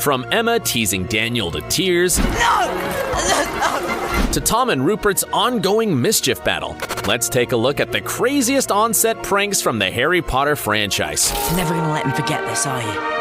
From Emma teasing Daniel to tears, to Tom and Rupert's ongoing mischief battle, let's take a look at the craziest on-set pranks from the Harry Potter franchise. Never gonna let me forget this, are you?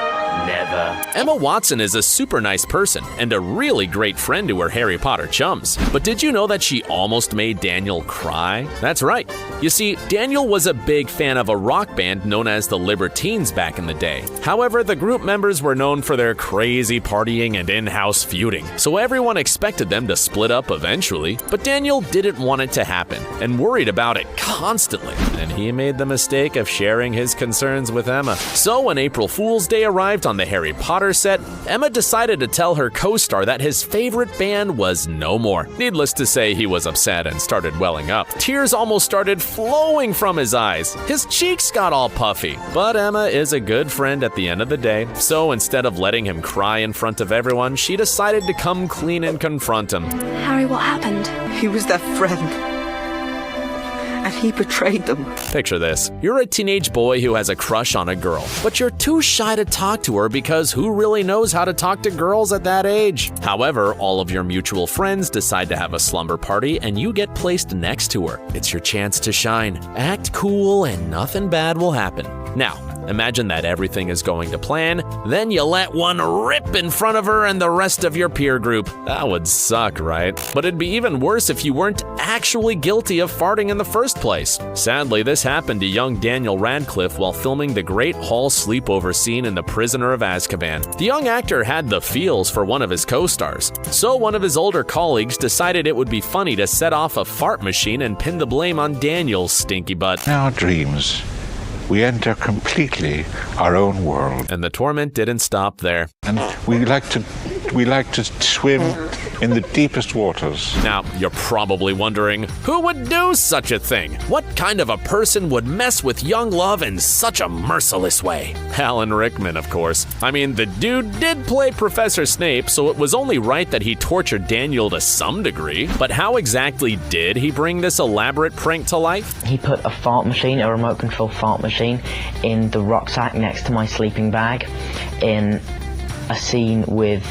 Never. Emma Watson is a super nice person and a really great friend to her Harry Potter chums. But did you know that she almost made Daniel cry? That's right. You see, Daniel was a big fan of a rock band known as the Libertines back in the day. However, the group members were known for their crazy partying and in-house feuding, so everyone expected them to split up eventually. But Daniel didn't want it to happen and worried about it constantly. And he made the mistake of sharing his concerns with Emma. So when April Fool's Day arrived on the Harry Potter set, Emma decided to tell her co-star that his favorite band was no more. Needless to say, he was upset and started welling up. Tears almost started flowing from his eyes. His cheeks got all puffy. But Emma is a good friend at the end of the day, so instead of letting him cry in front of everyone, she decided to come clean and confront him. Harry, what happened? He was their friend. And he betrayed them. Picture this. You're a teenage boy who has a crush on a girl, but you're too shy to talk to her because who really knows how to talk to girls at that age? However, all of your mutual friends decide to have a slumber party and you get placed next to her. It's your chance to shine. Act cool and nothing bad will happen. Now, imagine that everything is going to plan, then you let one rip in front of her and the rest of your peer group. That would suck, right? But it'd be even worse if you weren't actually guilty of farting in the first place. Sadly, this happened to young Daniel Radcliffe while filming the Great Hall sleepover scene in The Prisoner of Azkaban. The young actor had the feels for one of his co-stars, so one of his older colleagues decided it would be funny to set off a fart machine and pin the blame on Daniel's stinky butt. In our dreams, we enter completely our own world. And the torment didn't stop there. And we like to swim in the deepest waters. Now, you're probably wondering, who would do such a thing? What kind of a person would mess with young love in such a merciless way? Alan Rickman, of course. I mean, the dude did play Professor Snape, so it was only right that he tortured Daniel to some degree. But how exactly did he bring this elaborate prank to life? He put a fart machine, a remote control fart machine, in the rucksack next to my sleeping bag in a scene with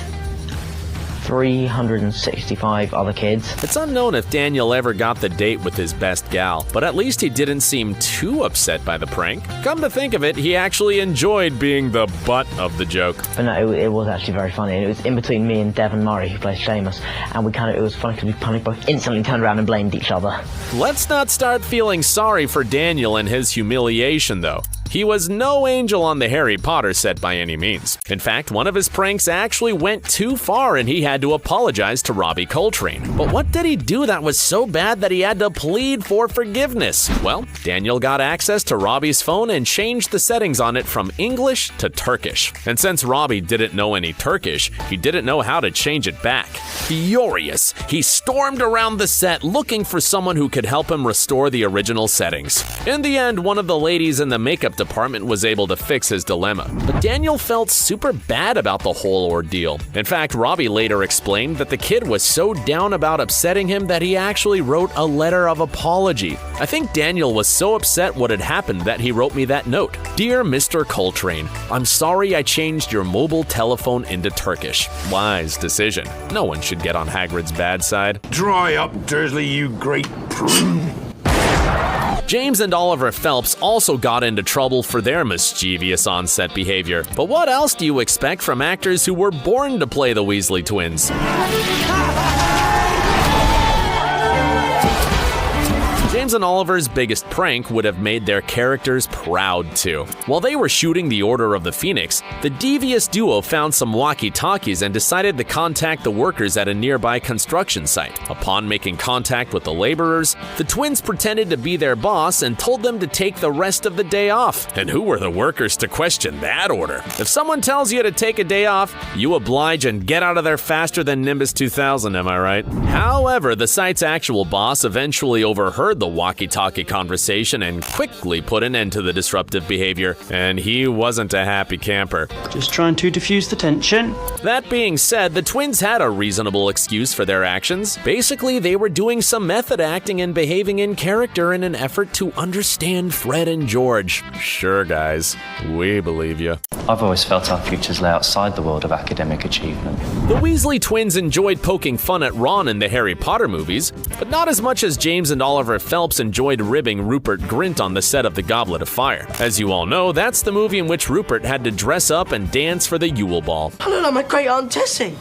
365 other kids. It's unknown if Daniel ever got the date with his best gal, but at least he didn't seem too upset by the prank. Come to think of it, he actually enjoyed being the butt of the joke. But no, it was actually very funny. It was in between me and Devon Murray, who plays Seamus, and it was funny because we both instantly turned around and blamed each other. Let's not start feeling sorry for Daniel and his humiliation, though. He was no angel on the Harry Potter set by any means. In fact, one of his pranks actually went too far and he had to apologize to Robbie Coltrane. But what did he do that was so bad that he had to plead for forgiveness? Well, Daniel got access to Robbie's phone and changed the settings on it from English to Turkish. And since Robbie didn't know any Turkish, he didn't know how to change it back. Furious, he stormed around the set looking for someone who could help him restore the original settings. In the end, one of the ladies in the makeup department was able to fix his dilemma, but Daniel felt super bad about the whole ordeal. In fact, Robbie later explained that the kid was so down about upsetting him that he actually wrote a letter of apology. I think Daniel was so upset what had happened that he wrote me that note. Dear Mr. Coltrane, I'm sorry I changed your mobile telephone into Turkish. Wise decision. No one should get on Hagrid's bad side. Dry up, Dursley, you great prune. James and Oliver Phelps also got into trouble for their mischievous on-set behavior. But what else do you expect from actors who were born to play the Weasley twins? James and Oliver's biggest prank would have made their characters proud too. While they were shooting The Order of the Phoenix, the devious duo found some walkie-talkies and decided to contact the workers at a nearby construction site. Upon making contact with the laborers, the twins pretended to be their boss and told them to take the rest of the day off. And who were the workers to question that order? If someone tells you to take a day off, you oblige and get out of there faster than Nimbus 2000, am I right? However, the site's actual boss eventually overheard the the walkie-talkie conversation and quickly put an end to the disruptive behavior, and he wasn't a happy camper. Just trying to diffuse the tension. That being said, the twins had a reasonable excuse for their actions. Basically, they were doing some method acting and behaving in character in an effort to understand Fred and George. Sure, guys, we believe you. I've always felt our futures lay outside the world of academic achievement. The Weasley twins enjoyed poking fun at Ron in the Harry Potter movies, but not as much as James and Oliver Phelps enjoyed ribbing Rupert Grint on the set of The Goblet of Fire. As you all know, that's the movie in which Rupert had to dress up and dance for the Yule Ball. I look like my great Aunt Tessie.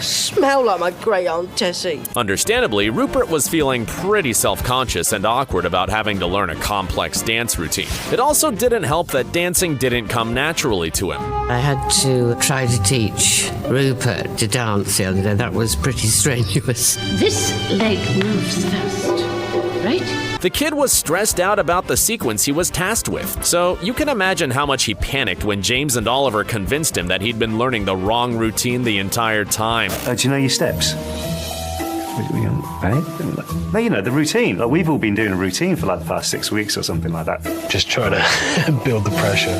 Smell like my great Aunt Tessie. Understandably, Rupert was feeling pretty self-conscious and awkward about having to learn a complex dance routine. It also didn't help that dancing didn't come naturally to him. I had to try to teach Rupert to dance the other day. That was pretty strenuous. This leg moves first, right? The kid was stressed out about the sequence he was tasked with, so you can imagine how much he panicked when James and Oliver convinced him that he'd been learning the wrong routine the entire time. Do you know your steps? No, you know, the routine. Like, we've all been doing a routine for like the past 6 weeks or something like that. Just try to build the pressure.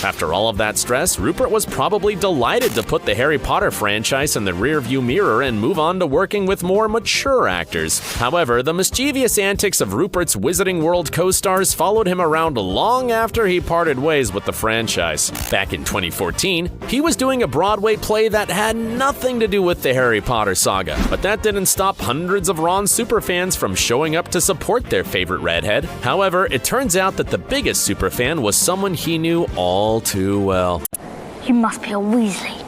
After all of that stress, Rupert was probably delighted to put the Harry Potter franchise in the rearview mirror and move on to working with more mature actors. However, the mischievous antics of Rupert's Wizarding World co-stars followed him around long after he parted ways with the franchise. Back in 2014, he was doing a Broadway play that had nothing to do with the Harry Potter saga, but that didn't stop hundreds of Ron superfans from showing up to support their favorite redhead. However, it turns out that the biggest superfan was someone he knew all too well. You must be a Weasley.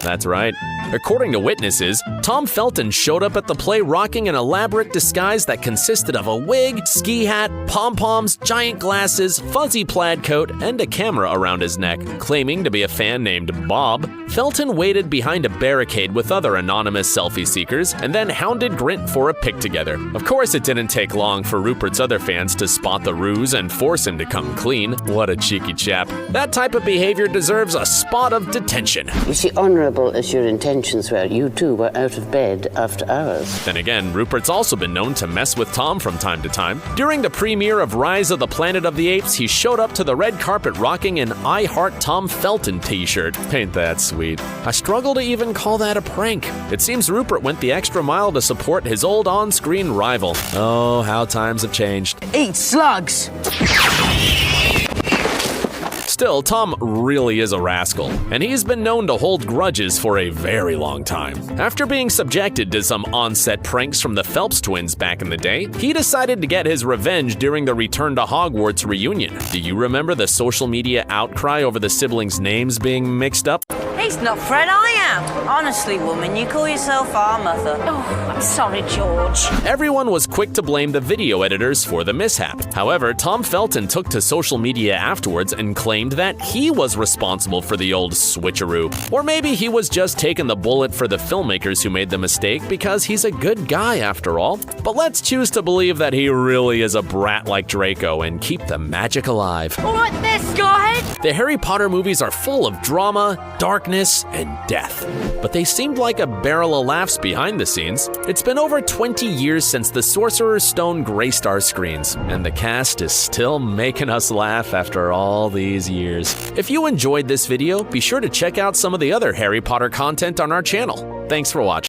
That's right. According to witnesses, Tom Felton showed up at the play rocking an elaborate disguise that consisted of a wig, ski hat, pom-poms, giant glasses, fuzzy plaid coat, and a camera around his neck. Claiming to be a fan named Bob, Felton waited behind a barricade with other anonymous selfie seekers and then hounded Grint for a pic together. Of course, it didn't take long for Rupert's other fans to spot the ruse and force him to come clean. What a cheeky chap. That type of behavior deserves a spot of detention. You see, honourable as your intentions were, you too were out of bed after hours. Then again, Rupert's also been known to mess with Tom from time to time. During the premiere of Rise of the Planet of the Apes, he showed up to the red carpet rocking an I Heart Tom Felton t-shirt. Ain't that sweet? I struggle to even call that a prank. It seems Rupert went the extra mile to support his old on-screen rival. Oh, how times have changed. Eat slugs. Still, Tom really is a rascal, and he's been known to hold grudges for a very long time. After being subjected to some on-set pranks from the Phelps twins back in the day, he decided to get his revenge during the Return to Hogwarts reunion. Do you remember the social media outcry over the siblings' names being mixed up? He's not Fred, I am. Honestly, woman, you call yourself our mother. Oh, I'm sorry, George. Everyone was quick to blame the video editors for the mishap. However, Tom Felton took to social media afterwards and claimed that he was responsible for the old switcheroo. Or maybe he was just taking the bullet for the filmmakers who made the mistake because he's a good guy after all. But let's choose to believe that he really is a brat like Draco and keep the magic alive. All right, miss, go ahead. The Harry Potter movies are full of drama, darkness, and death. But they seemed like a barrel of laughs behind the scenes. It's been over 20 years since the Sorcerer's Stone graced our screens, and the cast is still making us laugh after all these years. If you enjoyed this video, be sure to check out some of the other Harry Potter content on our channel. Thanks for watching.